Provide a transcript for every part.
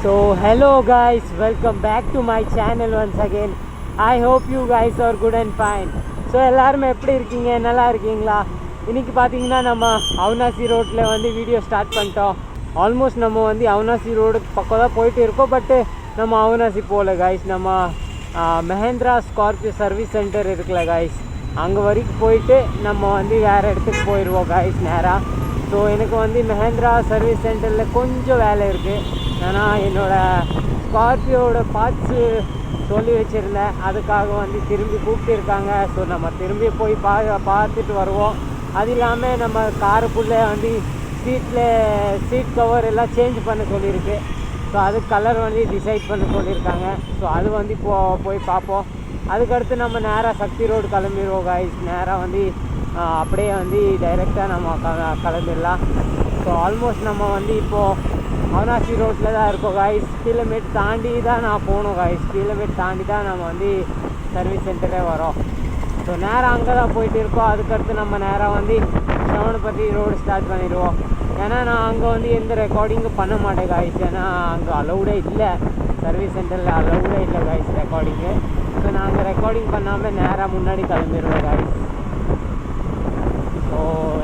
So hello guys, welcome back to my channel once again. I hope you guys are good and fine. So எல்லாரும் எப்படி இருக்கீங்க, நல்லா இருக்கீங்களா? இன்றைக்கி பார்த்தீங்கன்னா நம்ம அவினாசி ரோட்டில் வந்து வீடியோ ஸ்டார்ட் பண்ணிட்டோம். ஆல்மோஸ்ட் நம்ம வந்து அவினாசி ரோடு பக்கம் தான் போயிட்டு இருக்கோம். பட்டு நம்ம அவினாசி போகல காய்ஸ். நம்ம மஹேந்திரா ஸ்கார்பியோ சர்வீஸ் சென்டர் இருக்குல்ல காய்ஸ், அங்கே வரைக்கும் போயிட்டு நம்ம வந்து வேறு இடத்துக்கு போயிடுவோம் காய்ஸ் நேராக. ஸோ எனக்கு வந்து மஹேந்திரா சர்வீஸ் சென்டரில் கொஞ்சம் வேலை இருக்குது. ஏன்னா என்னோடய ஸ்கார்பியோட பார்ட்ஸு சொல்லி வச்சுருந்தேன், அதுக்காக வந்து திரும்பி கூப்பிட்டுருக்காங்க. ஸோ நம்ம திரும்பி போய் பார்த்துட்டு வருவோம். அது இல்லாமல் நம்ம காருக்குள்ளே வந்து சீட் கவர் எல்லாம் சேஞ்ச் பண்ண சொல்லியிருக்கு. ஸோ அது கலர் வந்து டிசைட் பண்ண சொல்லியிருக்காங்க. ஸோ அது வந்து போய் பார்ப்போம். அதுக்கடுத்து நம்ம நேராக சக்தி ரோடு கிளம்பிடுவோம் காய்ஸ். நேராக வந்து அப்படியே வந்து டைரெக்டாக நம்ம கிளம்பிடலாம். ஸோ ஆல்மோஸ்ட் நம்ம வந்து இப்போது அவினாசி ரோட்டில் தான் இருக்கோம் காய்ஸ். கிலோமீட்டர் தாண்டி தான் நான் போகணும் காய்ஸ். கிலோமீட்டர் தாண்டி தான் நம்ம வந்து சர்வீஸ் சென்டரே வரோம். ஸோ நேராக அங்கே தான் போயிட்டு இருக்கோம். அதுக்கடுத்து நம்ம நேராக வந்து சவணப்பட்டி ரோடு ஸ்டார்ட் பண்ணிடுவோம். ஏன்னா நான் அங்கே வந்து எந்த ரெக்கார்டிங்கும் பண்ண மாட்டேன் காய்ஸ். ஏன்னா அங்கே அலௌடே இல்லை, சர்வீஸ் சென்டரில் அலௌடே இல்லை காய்ஸ் ரெக்கார்டிங்கு. ஸோ நான் அங்கே ரெக்கார்டிங் பண்ணாமல் நேராக முன்னாடி கிளம்பிடுவேன் காய்ஸ். ஸோ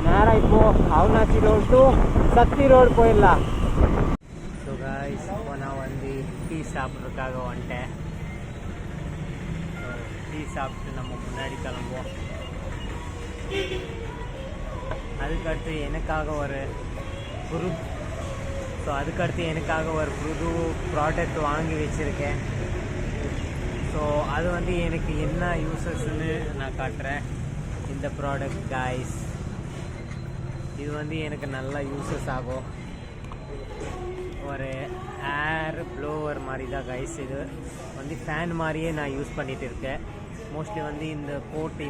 நேராக இப்போது Avinashi road to Sakthi road போயிடலாம். ஸோ காய்ஸ் இப்போ நான் வந்து டீ சாப்பிட்றதுக்காக வந்துட்டேன். ஸோ டீ சாப்பிட்டு நம்ம முன்னாடி கிளம்புவோம். அதுக்கடுத்து எனக்காக ஒரு புது ப்ராடக்ட் வாங்கி வச்சுருக்கேன். ஸோ அது வந்து எனக்கு என்ன யூசஸ்ன்னு நான் காட்டுறேன். இந்த ப்ராடக்ட் காய்ஸ், இது வந்து எனக்கு நல்லா யூசஸ் ஆகும். ஒரு ஏர் ப்ளோவர் மாதிரி தான் கைஸ். இது வந்து ஃபேன் மாதிரியே நான் யூஸ் பண்ணிகிட்டு இருக்கேன். மோஸ்ட்லி வந்து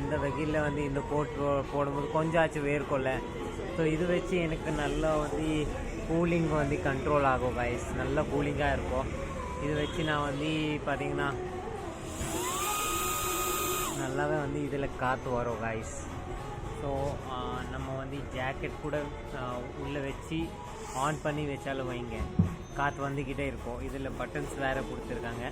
இந்த வெயிலில் வந்து இந்த கோட் போடும்போது கொஞ்சம் ஆச்சு வேர்க்கொள்ள. ஸோ இது வச்சு எனக்கு நல்லா வந்து கூலிங் வந்து கண்ட்ரோல் ஆகும் கைஸ். நல்லா கூலிங்காக இருக்கும். இது வச்சு நான் வந்து பார்த்திங்கன்னா நல்லாவே வந்து இதில் காற்று வரும் கைஸ். ஸோ நம்ம வந்து ஜாக்கெட் கூட உள்ளே வச்சு ஆன் பண்ணி வச்சாலும் வைங்க, காற்று வந்துக்கிட்டே இருக்கும். இதில் பட்டன்ஸ் வேறு கொடுத்துருக்காங்க.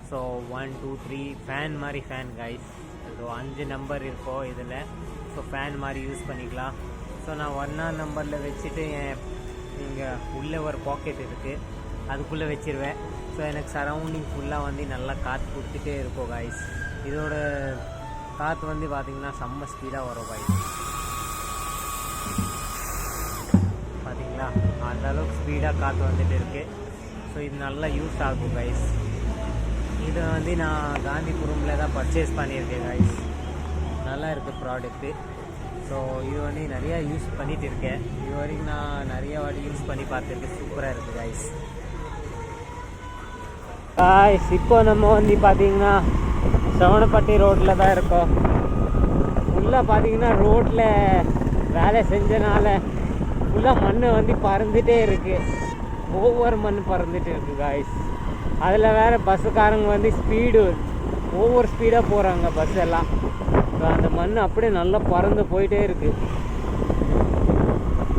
ஸோ 1 2 3 ஃபேன் மாதிரி ஃபேன் கைஸ். ஸோ 5 நம்பர் இருக்கும் இதில். ஸோ ஃபேன் மாதிரி யூஸ் பண்ணிக்கலாம். ஸோ நான் 1 நம்பரில் வச்சுட்டு இங்கே உள்ளே ஒரு பாக்கெட் இருக்குது, அதுக்குள்ளே வச்சுருவேன். ஸோ எனக்கு சரௌண்டிங் ஃபுல்லாக வந்து நல்லா காற்று கொடுத்துட்டே இருக்கும் கைஸ். இதோட காற்று வந்து பார்த்திங்கன்னா செம்ம ஸ்பீடாக வரும் கைஸ். பார்த்தீங்களா, அந்தளவுக்கு ஸ்பீடாக காற்று வந்துட்டு இருக்குது. ஸோ இது நல்லா யூஸ் ஆகும் கைஸ். இது வந்து நான் காந்திபுரமில் தான் பர்ச்சேஸ் பண்ணியிருக்கேன் கைஸ். நல்லா இருக்குது ப்ராடக்ட்டு. ஸோ இது வந்து நிறையா யூஸ் பண்ணிகிட்டு இருக்கேன். இது வரைக்கும் நான் நிறைய வாட்டி யூஸ் பண்ணி பார்த்துருக்கேன். சூப்பராக இருக்குது கைஸ். இப்போ நம்ம வந்து பார்த்திங்கன்னா சவணப்பட்டி ரோட்டில் தான் இருக்கோம். ஃபுல்லாக பார்த்திங்கன்னா ரோட்டில் வேலை செஞ்சனால ஃபுல்லாக மண் வந்து பறந்துகிட்டே இருக்குது. ஒவ்வொரு மண் பறந்துகிட்டு இருக்குது காய்ஸ். அதில் வேறு பஸ்ஸுக்காரங்க வந்து ஒவ்வொரு ஸ்பீடாக போகிறாங்க பஸ் எல்லாம். அந்த மண் அப்படியே நல்லா பறந்து போயிட்டே இருக்குது.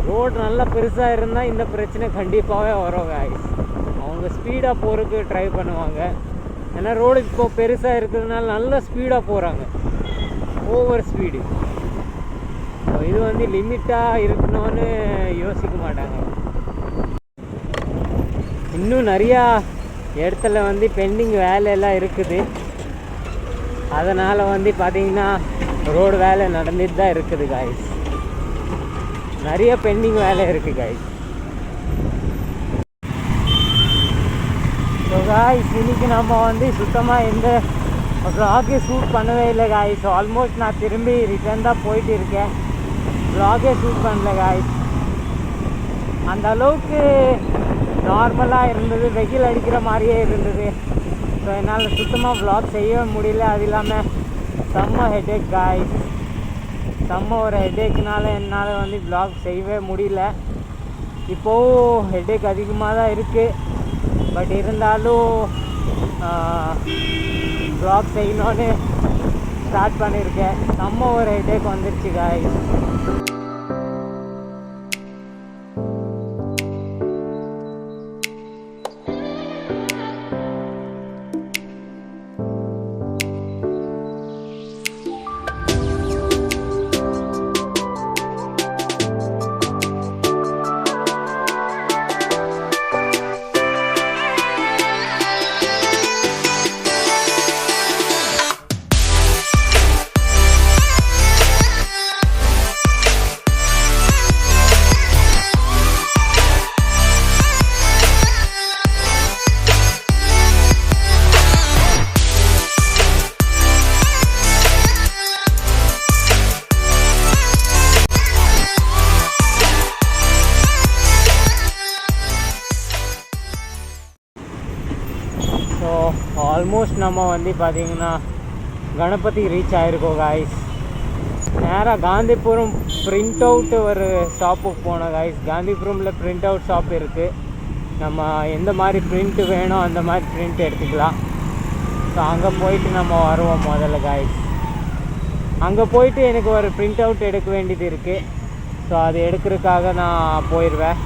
ரோடு நல்லா பெருசாக இருந்தால் இந்த பிரச்சனை கண்டிப்பாகவே வரும் காய்ஸ். அவங்க ஸ்பீடாக போகிறதுக்கு ட்ரை பண்ணுவாங்க. ஏன்னா ரோடு இப்போ பெருசாக இருக்கிறதுனால நல்லா ஸ்பீடாக போகிறாங்க, ஓவர் ஸ்பீடு. இது வந்து லிமிட்டாக இருக்கணும்னு யோசிக்க மாட்டாங்க. இன்னும் நிறையா இடத்துல வந்து பெண்டிங் வேலையெல்லாம் இருக்குது. அதனால் வந்து பார்த்திங்கன்னா ரோடு வேலை நடந்துட்டு தான் இருக்குது காய்ஸ். நிறைய பெண்டிங் வேலை இருக்குது காய்ஸ். ஸோ காய்ஸ், இன்றைக்கி நம்ம வந்து சுத்தமாக எந்த வ்ளாகே ஷூட் பண்ணவே இல்லை காய்ஸ். ஆல்மோஸ்ட் நான் திரும்பி ரிட்டர்ன் தான் போயிட்டு இருக்கேன். வ்ளாகே ஷூட் பண்ணல காய்ஸ். அந்த அளவுக்கு நார்மலாக இருந்தது, வெயில் அடிக்கிற மாதிரியே இருந்தது. ஸோ என்னால் சுத்தமாக வ்ளாக் செய்யவே முடியல. அது இல்லாமல் செம்ம ஹெட்டேக் காய்ஸ். ஒரு ஹெட்டேக்னால என்னால் வந்து வ்ளாக் செய்யவே முடியல. இப்போது ஹெட்டேக் அதிகமாக தான் இருக்குது. பட் இருந்தாலும் வ்ளாக் செய்யணும்னு ஸ்டார்ட் பண்ணியிருக்கேன். ஒரு ஹெட்டேக் வந்துருச்சு காய்ஸ். ஸோ ஆல்மோஸ்ட் நம்ம வந்து பார்த்திங்கன்னா கணபதி ரீச் ஆகிருக்கோம் காய்ஸ். நேராக காந்திபுரம் பிரிண்ட் அவுட் ஒரு ஷாப்புக்கு போனோம் காய்ஸ். காந்திபுரமில் பிரிண்ட் அவுட் ஷாப் இருக்குது. நம்ம எந்த மாதிரி பிரிண்ட்டு வேணும் அந்த மாதிரி பிரிண்ட் எடுத்துக்கலாம். ஸோ அங்கே போயிட்டு நம்ம வருவோம் முதல்ல காய்ஸ். அங்கே போயிட்டு எனக்கு ஒரு பிரிண்ட் அவுட் எடுக்க வேண்டியது இருக்குது. ஸோ அது எடுக்கிறதுக்காக நான் போயிடுவேன்.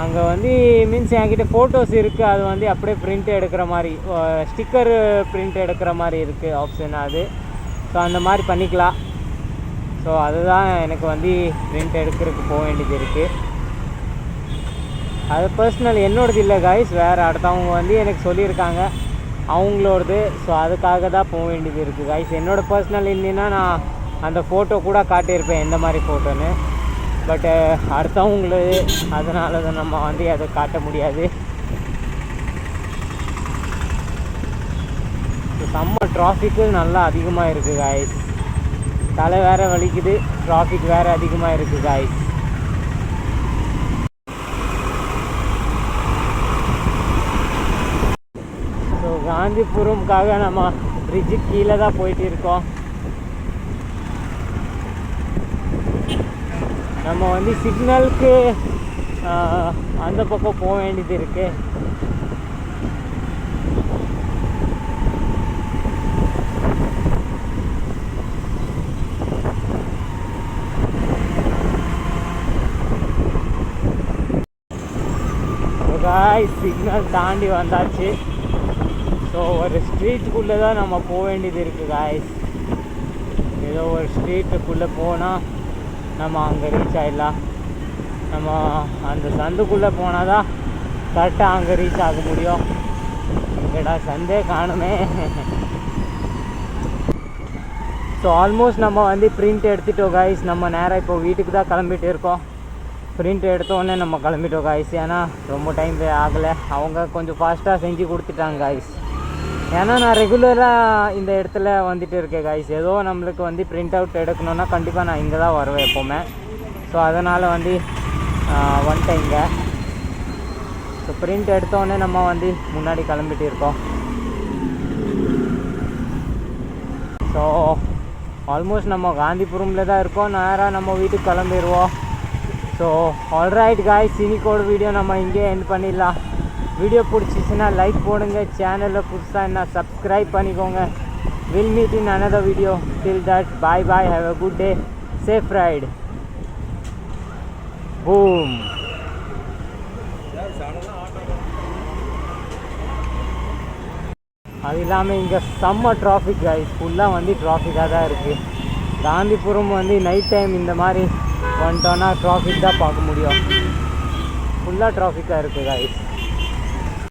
அங்கே வந்து மீன்ஸ் என்கிட்ட ஃபோட்டோஸ் இருக்குது, அது வந்து அப்படியே பிரிண்ட் எடுக்கிற மாதிரி ஸ்டிக்கர் பிரிண்ட் எடுக்கிற மாதிரி இருக்குது ஆப்ஷன் அது. ஸோ அந்த மாதிரி பண்ணிக்கலாம். ஸோ அதுதான் எனக்கு வந்து பிரிண்ட் எடுக்கிறதுக்கு போக வேண்டியது இருக்குது. அது பர்சனல் என்னோடது இல்லை காய்ஸ், வேறு அடுத்தவங்க வந்து எனக்கு சொல்லியிருக்காங்க அவங்களோடது. ஸோ அதுக்காக தான் போக வேண்டியது இருக்குது காய்ஸ். என்னோடய பர்சனல் இல்லைன்னா நான் அந்த ஃபோட்டோ கூட காட்டியிருப்பேன் எந்த மாதிரி ஃபோட்டோன்னு. பட்டு அடுத்தவங்களது, அதனால தான் நம்ம வந்து அதை காட்ட முடியாது. செம்ம டிராஃபிக்கு நல்லா அதிகமாக இருக்குது காய்ஸ். தலை வேறு வலிக்குது, டிராஃபிக் வேறு அதிகமாக இருக்குது காய்ஸ். ஸோ காந்திபுரம்காக நம்ம பிரிட்ஜுக்கு கீழே தான் போயிட்டு இருக்கோம். நம்ம வந்து சிக்னலுக்கு அந்த பக்கம் போக வேண்டியது இருக்குது. சிக்னல் தாண்டி வந்தாச்சு. ஸோ ஒரு ஸ்ட்ரீட்டுக்குள்ளே தான் நம்ம போக வேண்டியது இருக்குது காய்ஸ். ஏதோ ஒரு ஸ்ட்ரீட்டுக்குள்ளே போனால் நம்ம அங்கே ரீச் ஆகிடலாம். நம்ம அந்த சந்துக்குள்ளே போனால் தான் கரெக்டாக அங்கே ரீச் ஆக முடியும். எங்கடா சந்தே காணுமே. ஸோ ஆல்மோஸ்ட் நம்ம வந்து பிரிண்ட் எடுத்துட்டோம் காய்ஸ். நம்ம நேராக இப்போ வீட்டுக்கு தான் கிளம்பிட்டு இருக்கோம். பிரிண்ட் எடுத்தோடனே நம்ம கிளம்பிட்டோம் காய்ஸ். ஏன்னா ரொம்ப டைம் ஆகலை, அவங்க கொஞ்சம் ஃபாஸ்ட்டாக செஞ்சு கொடுத்துட்டாங்க காய்ஸ். ஏன்னா நான் ரெகுலராக இந்த இடத்துல வந்துட்டு இருக்கேன் காய்ஸ். ஏதோ நம்மளுக்கு வந்து பிரிண்ட் அவுட் எடுக்கணுன்னா கண்டிப்பாக நான் இங்கே தான் வருவேன் எப்போவுமே. ஸோ அதனால் வந்து வந்துட்டேன் இங்கே. ஸோ பிரிண்ட் எடுத்தோடனே நம்ம வந்து முன்னாடி கிளம்பிட்டு இருக்கோம். ஸோ ஆல்மோஸ்ட் நம்ம காந்திபுரமில் தான் இருக்கோம். நேராக நம்ம வீட்டுக்கு கிளம்பிடுவோம். ஸோ ஆல்ரைட் காய்ஸ், இன்னைக்கோட வீடியோ நம்ம இங்கே எண்ட் பண்ணிடலாம். வீடியோ பிடிச்சிச்சின்னா லைக் போடுங்க, சேனலில் புதுசாக என்ன சப்ஸ்கிரைப் பண்ணிக்கோங்க. Will meet in another video. Till that bye bye, have a good day, safe ride, boom. அது இல்லாமல் இங்கே செம்ம டிராஃபிக் காய்ஸ். ஃபுல்லாக வந்து டிராஃபிக்காக தான் இருக்குது. காந்திபுரம் வந்து நைட் டைம் இந்த மாதிரி வந்துட்டோன்னா டிராஃபிக் தான் பார்க்க முடியும். ஃபுல்லாக டிராஃபிக்காக இருக்குது காய்ஸ்.